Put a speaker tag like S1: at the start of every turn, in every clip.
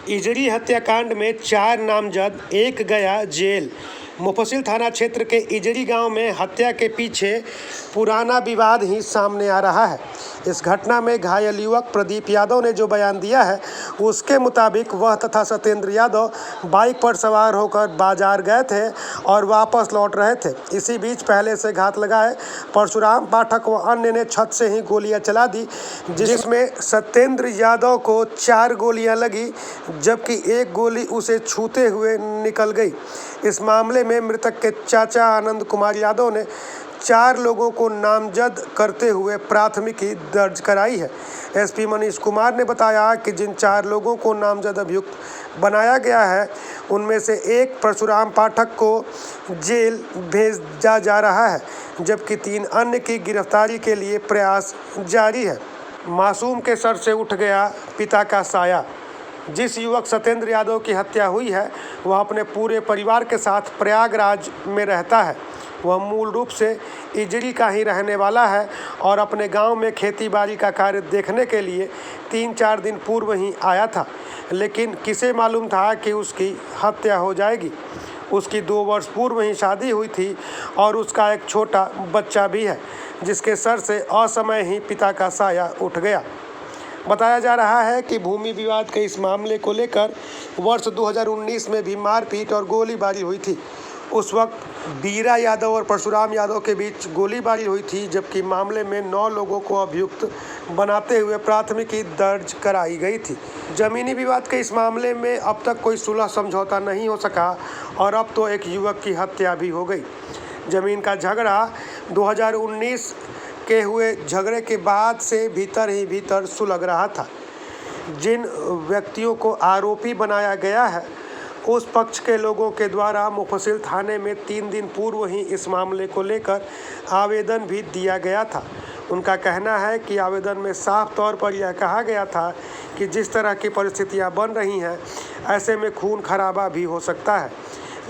S1: इजरी हत्याकांड में 4 नामजद, एक गया जेल। मुफस्सिल थाना क्षेत्र के इजरी गांव में हत्या के पीछे पुराना विवाद ही सामने आ रहा है। इस घटना में घायल युवक प्रदीप यादव ने जो बयान दिया है, उसके मुताबिक वह तथा सत्येंद्र यादव बाइक पर सवार होकर बाजार गए थे और वापस लौट रहे थे। इसी बीच पहले से घात लगाए परशुराम पाठक व अन्य ने छत से ही गोलियां चला दी, जिसमें सत्येंद्र यादव को 4 गोलियां लगी, जबकि एक गोली उसे छूते हुए निकल गई। इस मामले में मृतक के चाचा आनंद कुमार यादव ने 4 लोगों को नामजद करते हुए प्राथमिकी दर्ज कराई है। एसपी मनीष कुमार ने बताया कि जिन 4 लोगों को नामजद अभियुक्त बनाया गया है, उनमें से एक परशुराम पाठक को जेल भेजा जा रहा है, जबकि 3 अन्य की गिरफ्तारी के लिए प्रयास जारी है। मासूम के सर से उठ गया पिता का साया। जिस युवक सत्येंद्र यादव की हत्या हुई है, वह अपने पूरे परिवार के साथ प्रयागराज में रहता है। वह मूल रूप से इजरी का ही रहने वाला है और अपने गांव में खेती बाड़ी का कार्य देखने के लिए 3-4 दिन पूर्व ही आया था, लेकिन किसे मालूम था कि उसकी हत्या हो जाएगी। उसकी 2 वर्ष पूर्व ही शादी हुई थी और उसका एक छोटा बच्चा भी है, जिसके सर से असमय ही पिता का साया उठ गया। बताया जा रहा है कि भूमि विवाद के इस मामले को लेकर वर्ष 2019 में भी मारपीट और गोलीबारी हुई थी। उस वक्त बीरा यादव और परशुराम यादव के बीच गोलीबारी हुई थी, जबकि मामले में 9 लोगों को अभियुक्त बनाते हुए प्राथमिकी दर्ज कराई गई थी। जमीनी विवाद के इस मामले में अब तक कोई सुलह समझौता नहीं हो सका और अब तो एक युवक की हत्या भी हो गई। जमीन का झगड़ा 2019 के हुए झगड़े के बाद से भीतर ही भीतर सुलग रहा था। जिन व्यक्तियों को आरोपी बनाया गया है, उस पक्ष के लोगों के द्वारा मुफस्सिल थाने में 3 दिन पूर्व ही इस मामले को लेकर आवेदन भी दिया गया था। उनका कहना है कि आवेदन में साफ तौर पर यह कहा गया था कि जिस तरह की परिस्थितियां बन रही हैं, ऐसे में खून खराबा भी हो सकता है,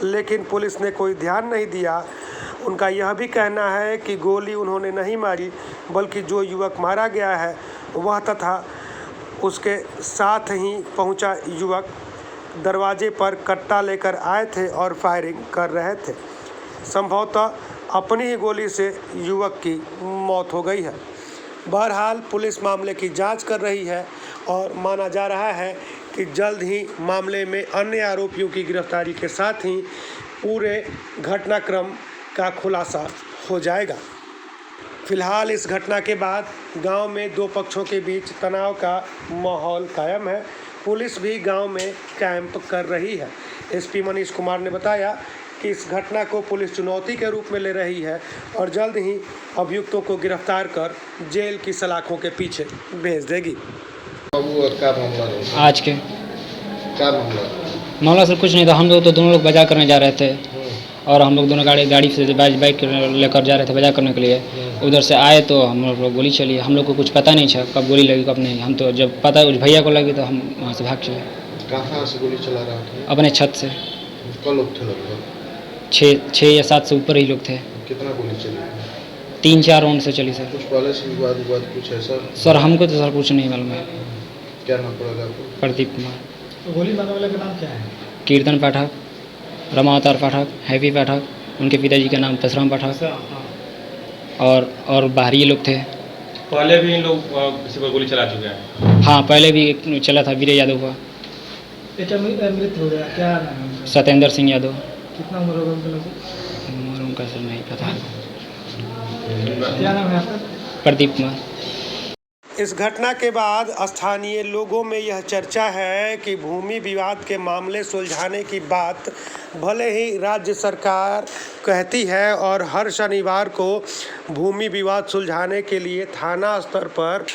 S1: लेकिन पुलिस ने कोई ध्यान नहीं दिया। उनका यह भी कहना है कि गोली उन्होंने नहीं मारी, बल्कि जो युवक मारा गया है वह तथा उसके साथ ही पहुंचा युवक दरवाजे पर कट्टा लेकर आए थे और फायरिंग कर रहे थे। संभवतः अपनी ही गोली से युवक की मौत हो गई है। बहरहाल पुलिस मामले की जांच कर रही है और माना जा रहा है कि जल्द ही मामले में अन्य आरोपियों की गिरफ्तारी के साथ ही पूरे घटनाक्रम का खुलासा हो जाएगा। फिलहाल इस घटना के बाद गांव में 2 पक्षों के बीच तनाव का माहौल कायम है। पुलिस भी गांव में कैंप कर रही है। एसपी मनीष कुमार ने बताया कि इस घटना को पुलिस चुनौती के रूप में ले रही है और जल्द ही अभियुक्तों को गिरफ्तार कर जेल की सलाखों के पीछे भेज देगी।
S2: आज के क्या मामला सर कुछ नहीं था। हम लोग तो दोनों लोग बाजार करने जा रहे थे और हम लोग दोनों गाड़ी से बाइक लेकर जा रहे थे बाजार करने के लिए। उधर से आए तो हम लोग गोली चली। हम लोग को कुछ पता नहीं था कब गोली लगी कब नहीं। हम तो जब पता उस भैया को लगी तो हम वहाँ से भाग चले।
S3: कहाँ से गोली चला रहा था?
S2: अपने छत से।
S3: कितने लोग थे लगभग?
S2: 6 या 7 से ऊपर ही लोग थे।
S3: कितना गोली चली?
S2: 3-4 राउंड से चली सर।
S3: कुछ पहले से विवाद कुछ है
S2: सर हमको तो सर कुछ नहीं मालूम है।
S3: क्या नाम पड़ेगा आपको?
S2: प्रदीप कुमार।
S4: तो गोली मारने वाले का नाम क्या है?
S2: कीर्तन पाठक, रमावतार पाठक, हैप्पी पाठक, उनके पिताजी का नाम परशुराम पाठक और बाहरी लोग थे।
S5: पहले भी इन लोग किसी पर गोली चला चुके हैं?
S2: हाँ, पहले भी एक चला था वीर यादव का।
S4: मृत हो गया, क्या नाम है?
S2: सत्येंद्र सिंह यादव।
S4: कितना उम्र होगा उनका?
S2: उम्र उनका सर नहीं पता।
S4: क्या नाम है आपका?
S2: प्रदीप कुमार।
S1: इस घटना के बाद स्थानीय लोगों में यह चर्चा है कि भूमि विवाद के मामले सुलझाने की बात भले ही राज्य सरकार कहती है और हर शनिवार को भूमि विवाद सुलझाने के लिए थाना स्तर पर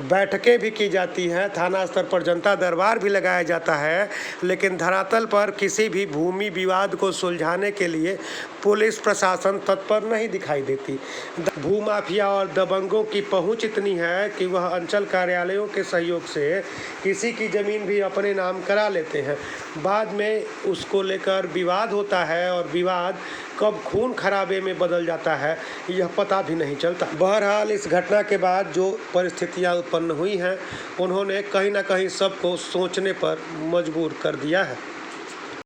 S1: बैठकें भी की जाती हैं, थाना स्तर पर जनता दरबार भी लगाया जाता है, लेकिन धरातल पर किसी भी भूमि विवाद को सुलझाने के लिए पुलिस प्रशासन तत्पर नहीं दिखाई देती। भूमाफिया और दबंगों की पहुंच इतनी है कि वह अंचल कार्यालयों के सहयोग से किसी की ज़मीन भी अपने नाम करा लेते हैं। बाद में उसको लेकर विवाद होता है और विवाद कब खून खराबे में बदल जाता है यह पता भी नहीं चलता। बहरहाल इस घटना के बाद जो परिस्थितियां उत्पन्न हुई हैं उन्होंने कहीं ना कहीं सबको सोचने पर मजबूर कर दिया है।